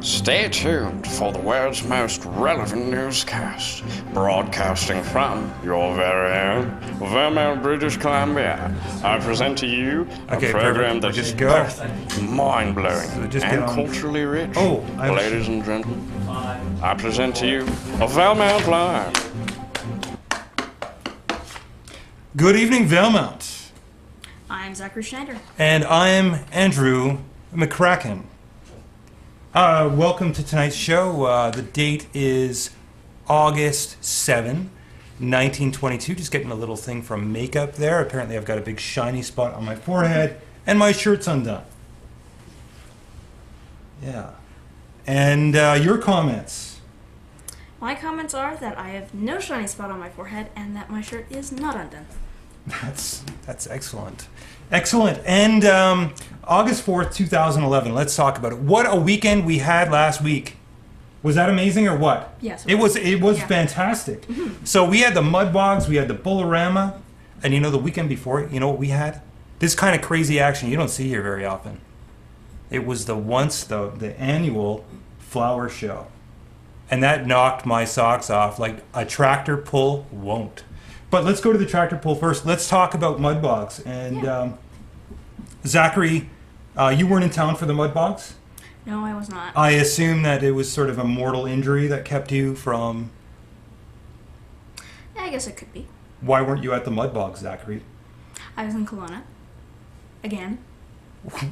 Stay tuned for the world's most relevant newscast, broadcasting from your very own Valemount, British Columbia. I present to you a program that is both mind-blowing and culturally rich. Ladies and gentlemen, I present to you a Valemount Live. Good evening, Valemount. I'm Zachary Schneider. And I'm Andru McCracken. Welcome to tonight's show. The date is August 7, 1922. Just getting a little thing from makeup there. Apparently I've got a big shiny spot on my forehead and my shirt's undone. Yeah. And your comments? My comments are that I have no shiny spot on my forehead and that my shirt is not undone. That's excellent. Excellent. And August 4th, 2011. Let's talk about it. What a weekend we had last week. Was that amazing or what? Yes. It was fantastic. Mm-hmm. So we had the Bogs, we had the Bullarama, and you know the weekend before, you know what we had? This kind of crazy action you don't see here very often. It was the annual flower show. And that knocked my socks off like a tractor pull won't. But let's go to the tractor pull first. Let's talk about Bogs. And Zachary, you weren't in town for the Bogs? No, I was not. I assume that it was sort of a mortal injury that kept you from... Yeah, I guess it could be. Why weren't you at the Bogs, Zachary? I was in Kelowna. Again.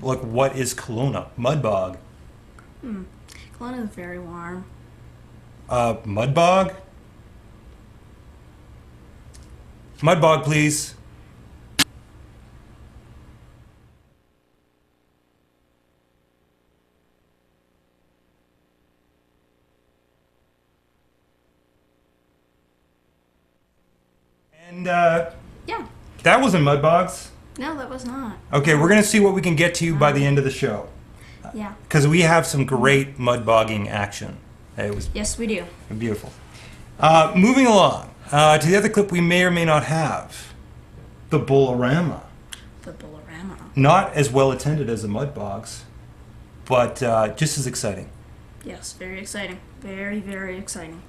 Like, what is Kelowna? Mudbog? Kelowna is very warm. Mudbog? Mudbog, please. And, Yeah. that wasn't Mudbogs. No, that was not. Okay, we're going to see what we can get to by the end of the show. Yeah. Because we have some great mudbogging action. It was Yes, we do. beautiful. Moving along to the other clip we may or may not have. The Bullarama. The Bullarama. Not as well attended as the Mudbogs, but just as exciting. Yes, very exciting. Very, very exciting.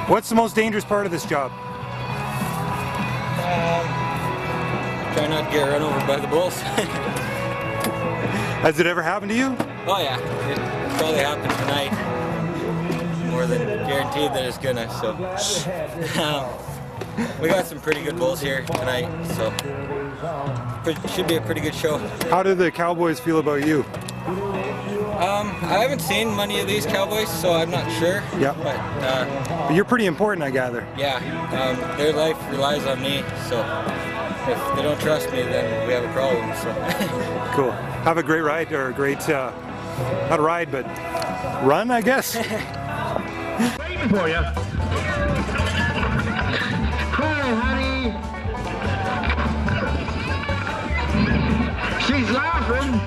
What's the most dangerous part of this job? Try not to get run over by the bulls. Has it ever happened to you? Oh yeah, it probably happened tonight. More than guaranteed that it's gonna, so. We got some pretty good bulls here tonight, so should be a pretty good show. How do the Cowboys feel about you? I haven't seen many of these Cowboys, so I'm not sure. Yeah. But You're pretty important, I gather. yeah, their life relies on me, so if they don't trust me, then we have a problem. So. Cool. Have a great ride, or a great, not ride, but run, I guess. Waiting for you. Cry, honey. She's laughing.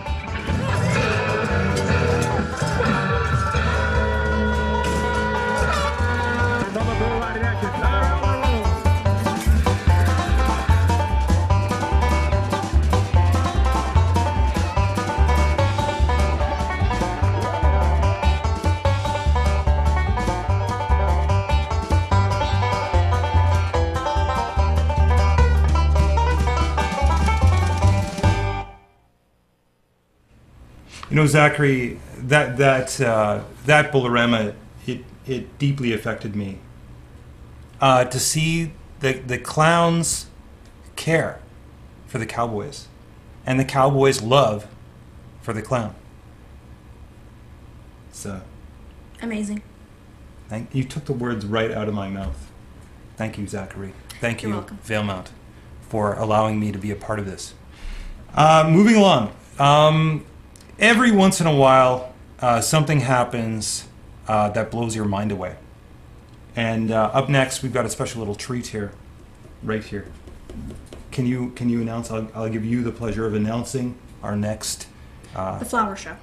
You know, Zachary, that Bullarama, it deeply affected me. To see the clowns care for the Cowboys, and the Cowboys' love for the clown. So, Amazing. you took the words right out of my mouth. Thank you, Zachary. Thank You're you, welcome. Valemount, for allowing me to be a part of this. Moving along. Every once in a while, something happens that blows your mind away. And up next, we've got a special little treat here, right here. Can you announce? I'll give you the pleasure of announcing our next... the flower show.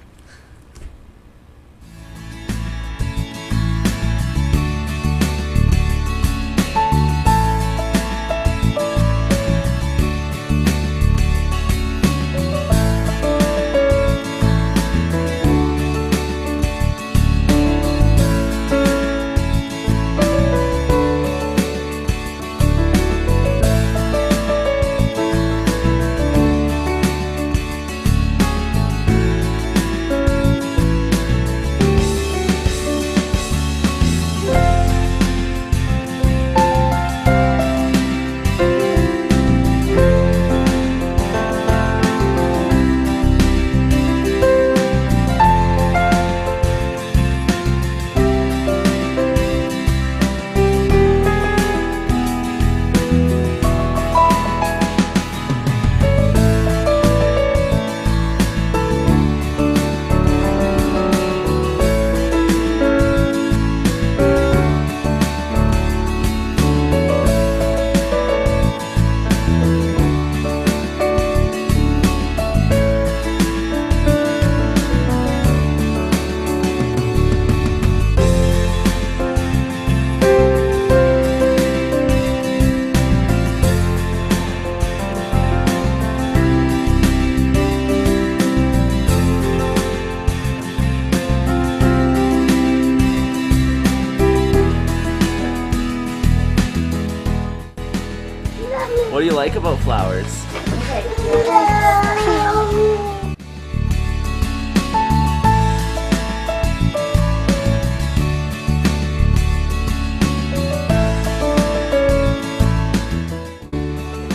What do you like about flowers?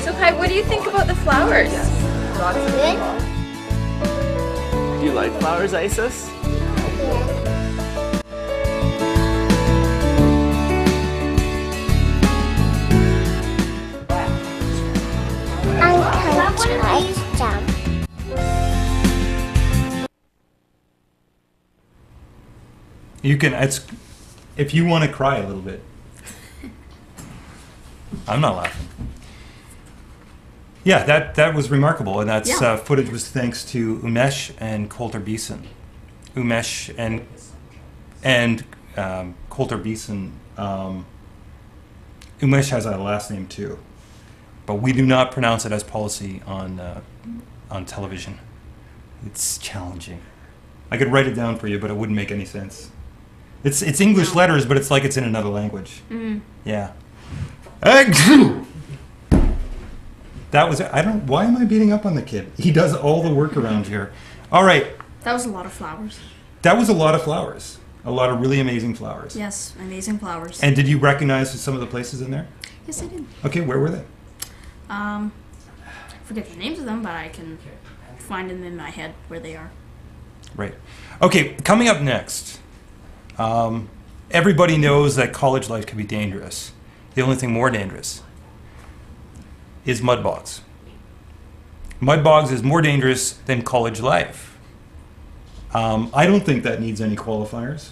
So Kai, what do you think about the flowers? Good. Do you like flowers, Isis? You can, if you want to cry a little bit. I'm not laughing. Yeah, that was remarkable, and that's footage was thanks to Umesh and Coulter Beeson. Umesh and Coulter Beeson. Umesh has a last name too, but we do not pronounce it as policy on television. It's challenging. I could write it down for you, but it wouldn't make any sense. It's English letters, but it's like it's in another language. Mm. Yeah. That was, why am I beating up on the kid? He does all the work around here. All right. That was a lot of flowers. That was a lot of flowers. A lot of really amazing flowers. Yes, amazing flowers. And did you recognize some of the places in there? Yes, I did. Okay, where were they? I forget the names of them, but I can find them in my head where they are. Right. Okay, coming up next. Everybody knows that college life can be dangerous. The only thing more dangerous is mud bogs. Mud bogs is more dangerous than college life. I don't think that needs any qualifiers.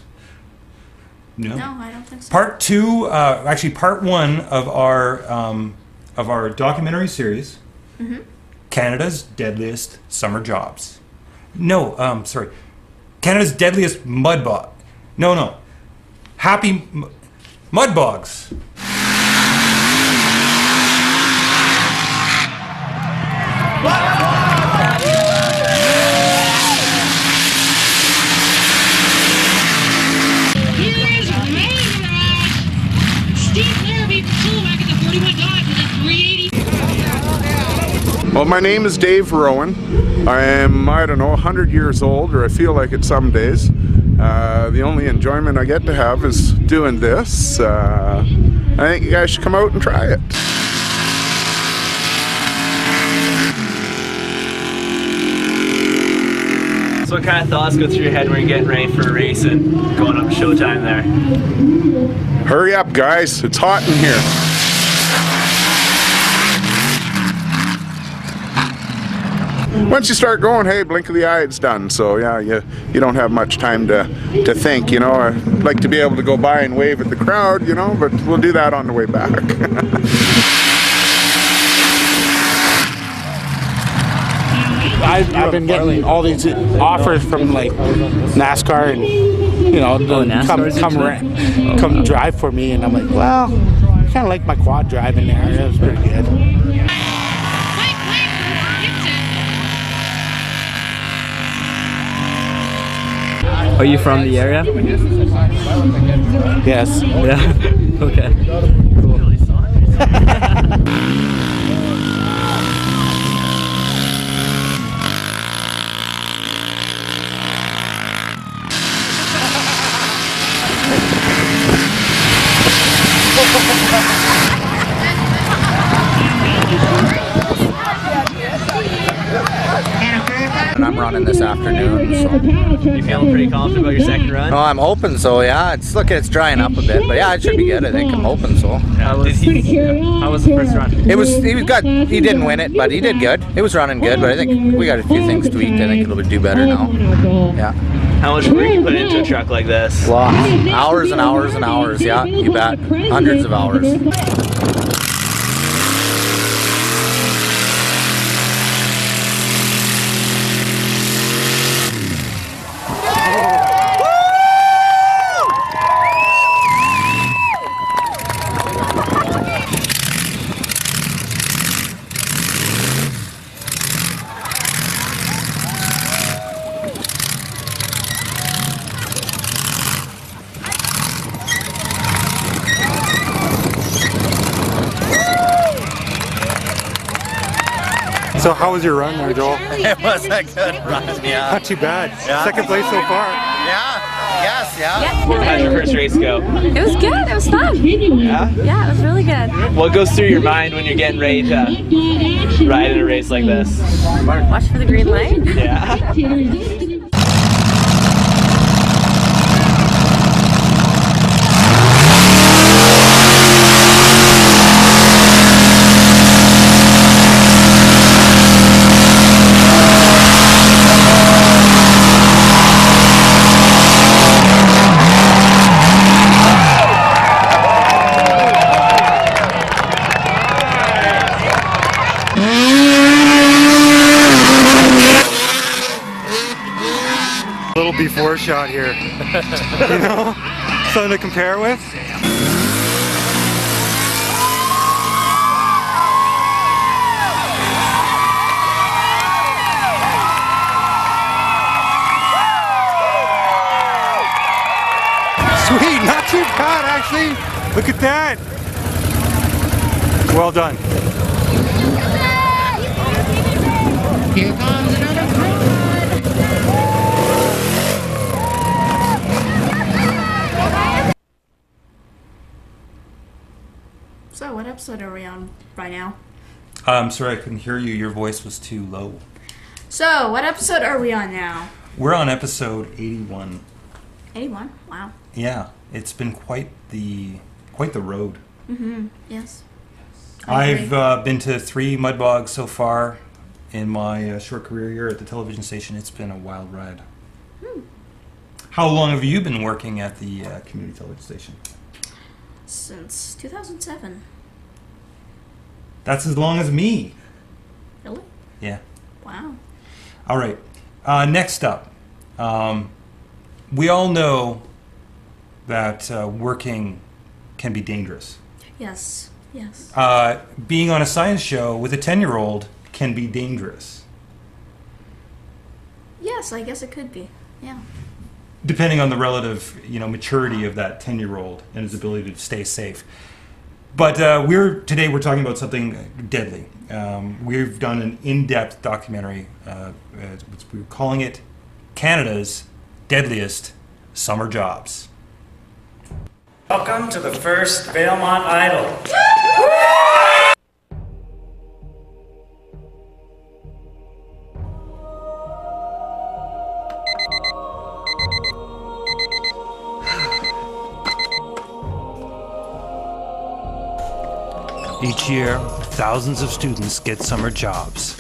No, I don't think so. Part two, actually part one of our documentary series, Canada's Deadliest Summer Jobs. No, sorry, Canada's Deadliest Mud Bog. No. Happy Mud Bogs. Well, my name is Dave Rowan. I am, 100 years old, or I feel like it some days. The only enjoyment I get to have is doing this. I think you guys should come out and try it. So what kind of thoughts go through your head when you're getting ready for a race and going up showtime there? Hurry up, guys. It's hot in here. once you start going, hey, blink of the eye, it's done. So yeah, you don't have much time to think, you know. I'd like to be able to go by and wave at the crowd, you know, but we'll do that on the way back. I've been getting all these offers from like NASCAR and, you know, come drive for me, and I'm like, well, I kind of like my quad driving there. It was pretty good. Are you from the area? Yes. Yeah. Okay. Cool. And I'm running this afternoon, so. You feeling pretty confident about your second run? Oh, I'm hoping so, yeah. It's drying up a bit, but yeah, it should be good. I think I'm hoping so. How was the first run? He didn't win it, but he did good. It was running good, but I think we got a few things tweaked. I think it'll do better now. Yeah. How much work you put into a truck like this? Lots. Hours and hours and hours, yeah, you bet. Hundreds of hours. So how was your run there, Joel? It was a good run, yeah. Not too bad. Yeah. Second place so far. Yeah, yes, yeah. How'd your first race go? It was good. It was fun. Yeah? Yeah, it was really good. What goes through your mind when you're getting ready to ride in a race like this? Watch for the green light. Yeah. Before shot here. You know? Something to compare with? Sweet, not too bad actually. Look at that. Well done. Here comes another crew. So, what episode are we on right now? I'm sorry, I couldn't hear you. Your voice was too low. So, what episode are we on now? We're on episode 81. 81? Wow. Yeah, it's been quite the road. Mm-hmm. Yes. I've been to 3 mud bogs so far in my short career here at the television station. It's been a wild ride. How long have you been working at the community television station? Since 2007. That's as long as me. Really? Yeah. Wow. All right. Next up, we all know that working can be dangerous. Yes. Yes. Being on a science show with a 10-year-old can be dangerous. Yes, I guess it could be. Yeah. Depending on the relative, maturity of that 10-year-old and his ability to stay safe. But today we're talking about something deadly. We've done an in-depth documentary. We're calling it Canada's Deadliest Summer Jobs. Welcome to the first Valemount Idol. Each year, thousands of students get summer jobs.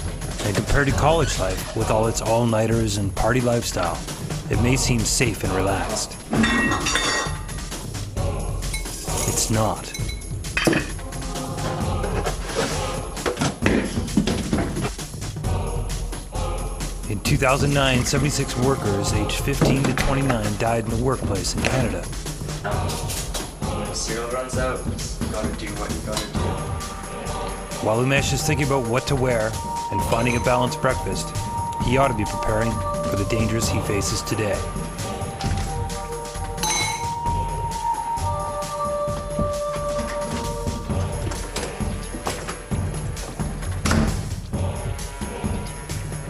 And compared to college life, with all its all-nighters and party lifestyle, it may seem safe and relaxed. It's not. In 2009, 76 workers aged 15 to 29 died in the workplace in Canada. When the cereal runs out, you gotta do what you gotta do. While Umesh is thinking about what to wear and finding a balanced breakfast, he ought to be preparing for the dangers he faces today.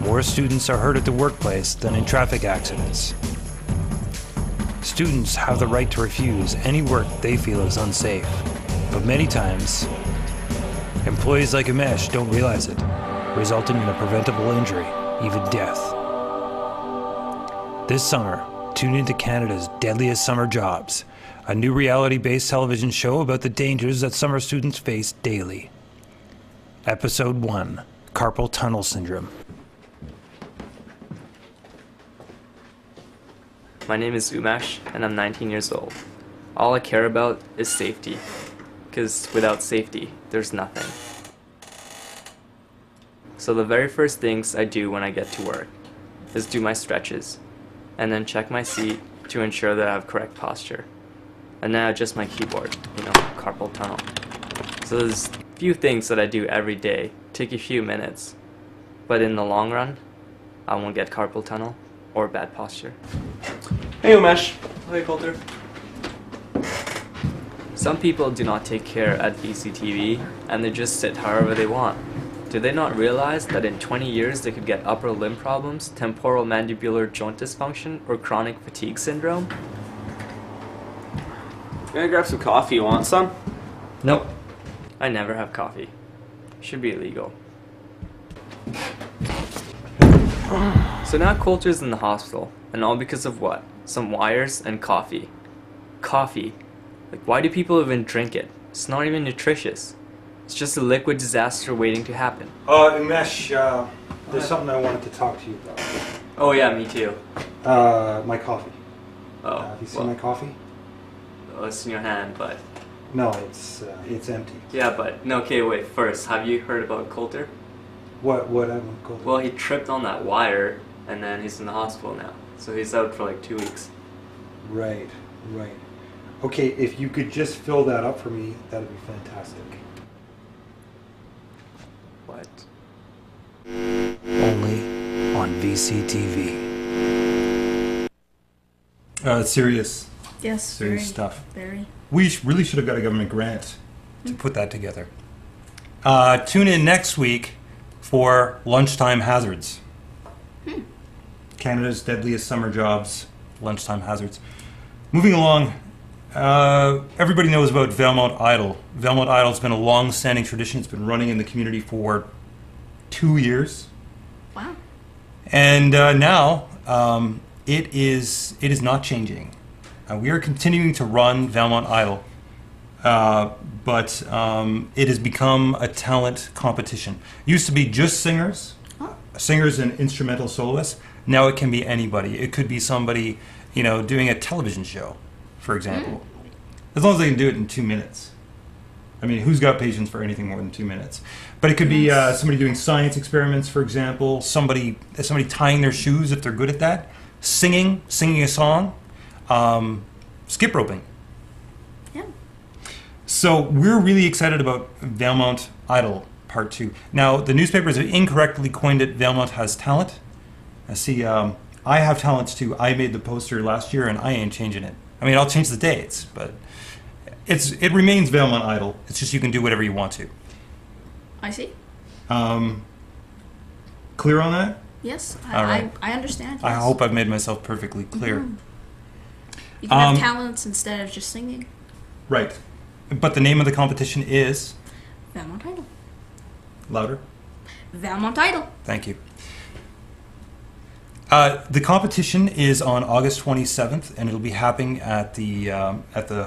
More students are hurt at the workplace than in traffic accidents. Students have the right to refuse any work they feel is unsafe, but many times, employees like Umesh don't realize it, resulting in a preventable injury, even death. This summer, tune into Canada's Deadliest Summer Jobs, a new reality-based television show about the dangers that summer students face daily. Episode 1, Carpal Tunnel Syndrome. My name is Umesh, and I'm 19 years old. All I care about is safety, because without safety, there's nothing. So the very first things I do when I get to work is do my stretches, and then check my seat to ensure that I have correct posture. And then I adjust my keyboard, carpal tunnel. So there's a few things that I do every day, take a few minutes, but in the long run, I won't get carpal tunnel or bad posture. Hey Umesh. Hey Coulter. Some people do not take care at VCTV and they just sit however they want. Do they not realize that in 20 years they could get upper limb problems, temporal mandibular joint dysfunction, or chronic fatigue syndrome? I'm gonna grab some coffee. You want some? Nope. I never have coffee. Should be illegal. So now Coulter's in the hospital, and all because of what? Some wires and coffee. Coffee. Like, why do people even drink it? It's not even nutritious. It's just a liquid disaster waiting to happen. Umesh, there's something I wanted to talk to you about. Oh yeah, me too. My coffee. Oh. Have you seen my coffee? Oh, it's in your hand, but... No, it's empty. Yeah, but... No, okay, wait. First, have you heard about Coulter? What happened, Coulter? Well, he tripped on that wire, and then he's in the hospital now. So he's out for like 2 weeks. Right. Okay, if you could just fill that up for me, that would be fantastic. What? Only on VCTV. Serious. Yes, serious stuff. Very. We really should have got a government grant to put that together. Tune in next week for Lunchtime Hazards. Canada's Deadliest Summer Jobs, Lunchtime Hazards. Moving along, everybody knows about Valemount Idol. Valemount Idol's been a long-standing tradition. It's been running in the community for 2 years. Wow. And now it is not changing. We are continuing to run Valemount Idol, but it has become a talent competition. It used to be just singers, singers and instrumental soloists. Now it can be anybody. It could be somebody, doing a television show, for example. As long as they can do it in 2 minutes. I mean, who's got patience for anything more than 2 minutes? But it could be somebody doing science experiments, for example. Somebody tying their shoes if they're good at that. Singing a song. Skip roping. Yeah. So we're really excited about Valemount Idol Part 2. Now, the newspapers have incorrectly coined it Valemount Has Talent. See, I have talents too. I made the poster last year and I ain't changing it. I mean, I'll change the dates, but it remains Valemount Idol. It's just you can do whatever you want to. I see. Clear on that? Yes, All right. I understand. Yes. I hope I've made myself perfectly clear. You can have talents instead of just singing. Right. But the name of the competition is? Valemount Idol. Louder. Valemount Idol. Thank you. The competition is on August 27th, and it'll be happening at the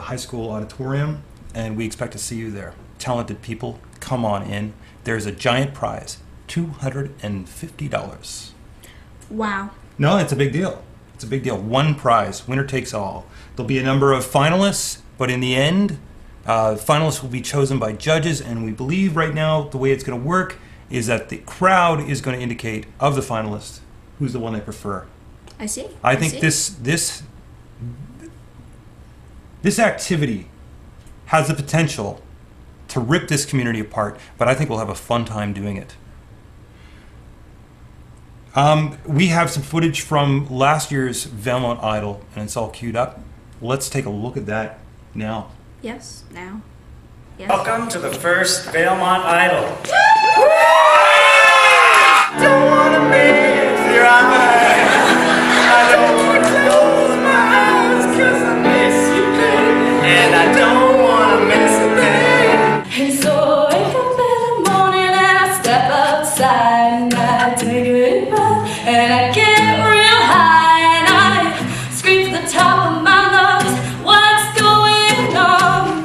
high school auditorium, and we expect to see you there. Talented people, come on in. There's a giant prize, $250. Wow. No, it's a big deal. It's a big deal. One prize, winner takes all. There'll be a number of finalists, but in the end, finalists will be chosen by judges, and we believe right now the way it's going to work is that the crowd is going to indicate of the finalists who's the one they prefer. I see. I think this activity has the potential to rip this community apart, but I think we'll have a fun time doing it. We have some footage from last year's Valemount Idol, and it's all queued up. Let's take a look at that now. Yes, now. Yes. Welcome to the first Valemount Idol. Don't wanna miss your eyes. I don't wanna close my eyes 'cause I miss you, babe. And I don't wanna miss a thing. And so I wake up in the morning and I step outside and I take a breath and I get real high and I scream to the top of my lungs, what's going on?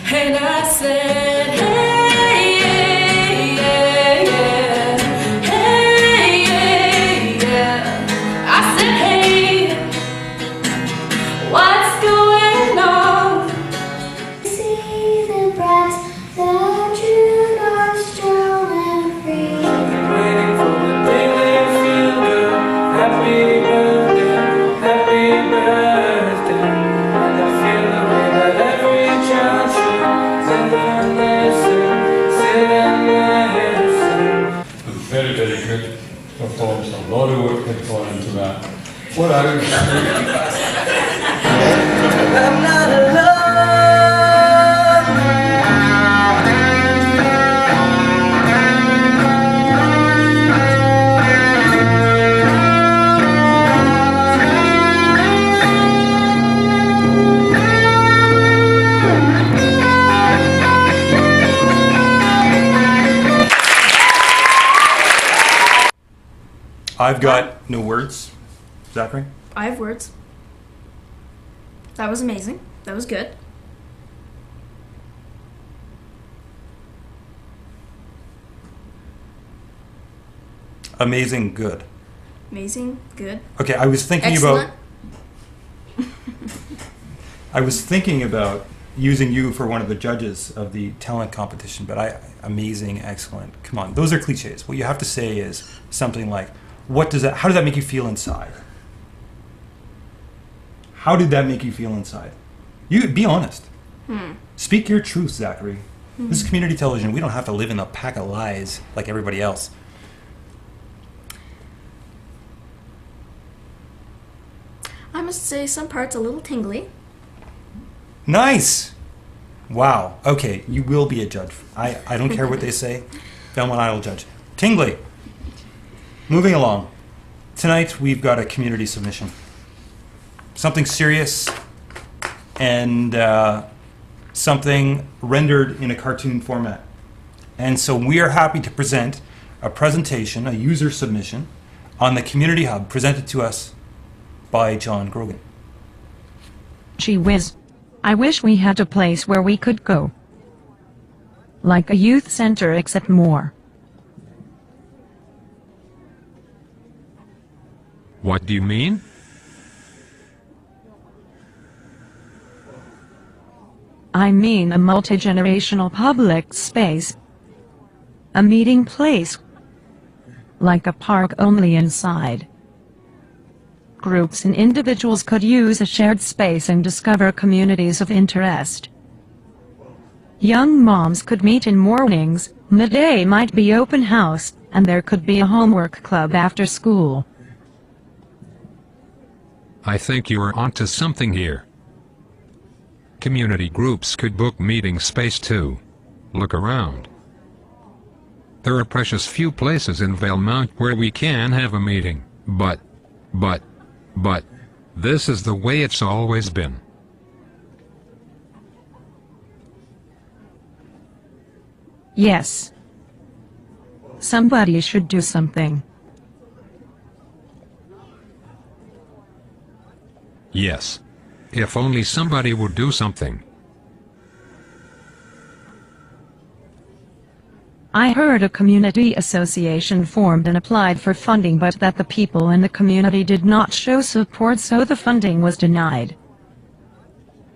And I said, hey, yeah, yeah, hey, yeah. I said, hey, what's going on? See the brass that you are strong and free. Waiting for the day they feel good. Happy birthday, happy birthday. And I feel the way that every child should. Sit and listen, sit and listen. Very, very good performance. A lot of work had gone into that. What I was I'm not alone. I've got no words. Zachary? I have words. That was amazing. That was good. Amazing, good. Amazing, good. Okay, I was thinking Excellent. I was thinking about using you for one of the judges of the talent competition, but amazing, excellent. Come on, those are cliches. What you have to say is something like, how does that make you feel inside? How did that make you feel inside? You be honest. Speak your truth, Zachary. This is community television. We don't have to live in a pack of lies like everybody else. I must say some parts a little tingly. Nice. Wow. Okay, you will be a judge. I don't care what they say. Belmont Idol judge. Tingly. Moving along. Tonight we've got a community submission. Something serious and something rendered in a cartoon format. And so we are happy to present a presentation, a user submission, on the Community Hub presented to us by John Grogan. Gee whiz. I wish we had a place where we could go. Like a youth center except more. What do you mean? I mean a multi-generational public space. A meeting place. Like a park only inside. Groups and individuals could use a shared space and discover communities of interest. Young moms could meet in mornings, midday might be open house, and there could be a homework club after school. I think you are onto something here. Community groups could book meeting space too. Look around. There are precious few places in Valemount where we can have a meeting, but, this is the way it's always been. Yes. Somebody should do something. Yes. If only somebody would do something. I heard a community association formed and applied for funding, but that the people in the community did not show support, so the funding was denied.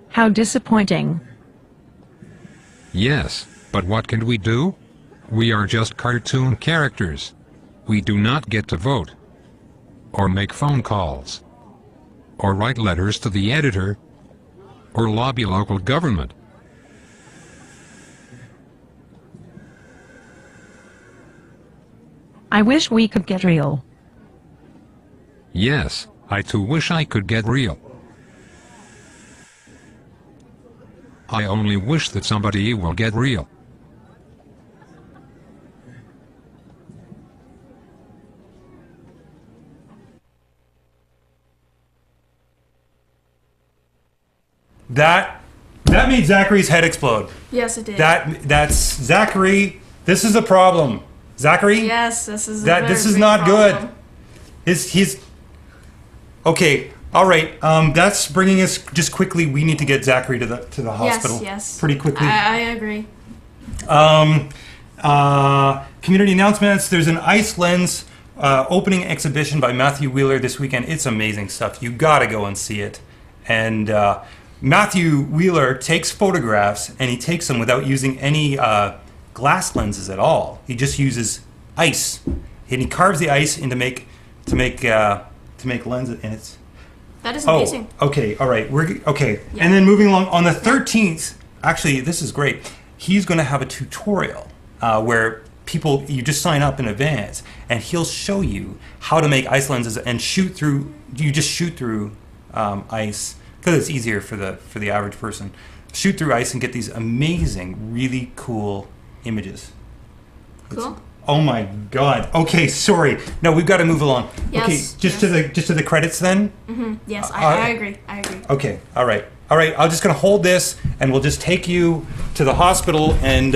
How disappointing. Yes, but what can we do? We are just cartoon characters. We do not get to vote, or make phone calls, or write letters to the editor, or lobby local government. I wish we could get real. Yes, I too wish I could get real. I only wish that somebody will get real. That made Zachary's head explode. Yes, it did. That's Zachary. This is a problem. Zachary. Yes, this is. This is not good. He's. Okay. All right. That's bringing us just quickly. We need to get Zachary to the hospital. Yes. Pretty quickly. I agree. Community announcements. There's an ice lens opening exhibition by Matthew Wheeler this weekend. It's amazing stuff. You gotta go and see it. And Matthew Wheeler takes photographs, and he takes them without using any glass lenses at all. He just uses ice, and he carves the ice to make lenses. And it's that is amazing. Okay, all right, okay. Yeah. And then moving along on the 13th. Actually, this is great. He's going to have a tutorial where you just sign up in advance, and he'll show you how to make ice lenses and shoot through. You just shoot through ice because it's easier for the average person. Shoot through ice and get these amazing, really cool images. Cool. Oh my God. Okay, sorry. No, we've got to move along. Yes, okay, just to the credits then. Mm-hmm. Yes, I agree. I agree. Okay. All right. I'm just gonna hold this, and we'll just take you to the hospital. And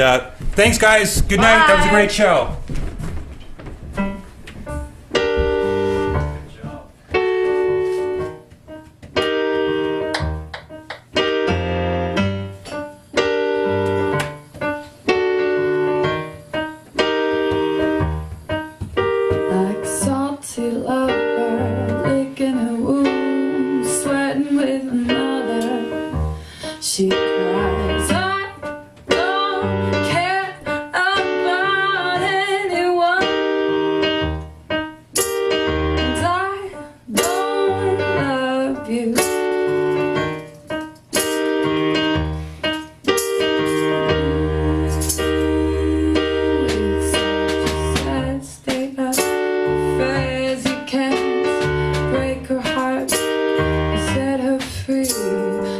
thanks, guys. Good night. That was a great show. She cries, I don't care about anyone, and I don't love you. It's such a sad state of affairs. You can't break her heart and set her free.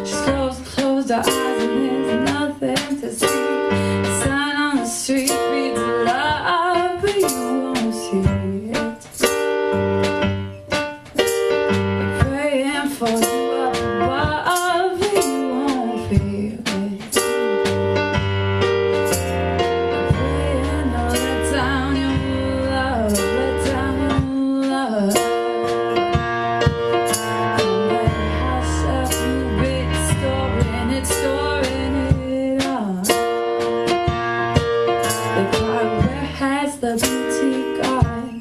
She's closed her eyes and there's nothing to see. The sign on the street reads love, but you won't see it. They're praying for you up above, but you won't feel it. They're praying, oh, let down your love, let down your love. The beauty gone.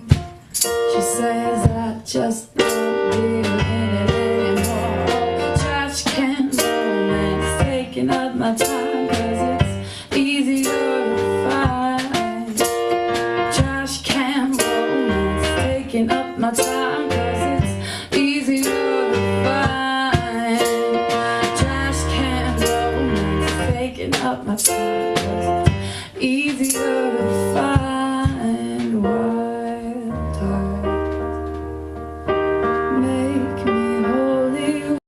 She says I just don't believe in it anymore. Trash can romance taking up my time, 'cause it's easier to find. Trash can romance taking up my time, 'cause it's easier to find. Trash can romance taking up my time.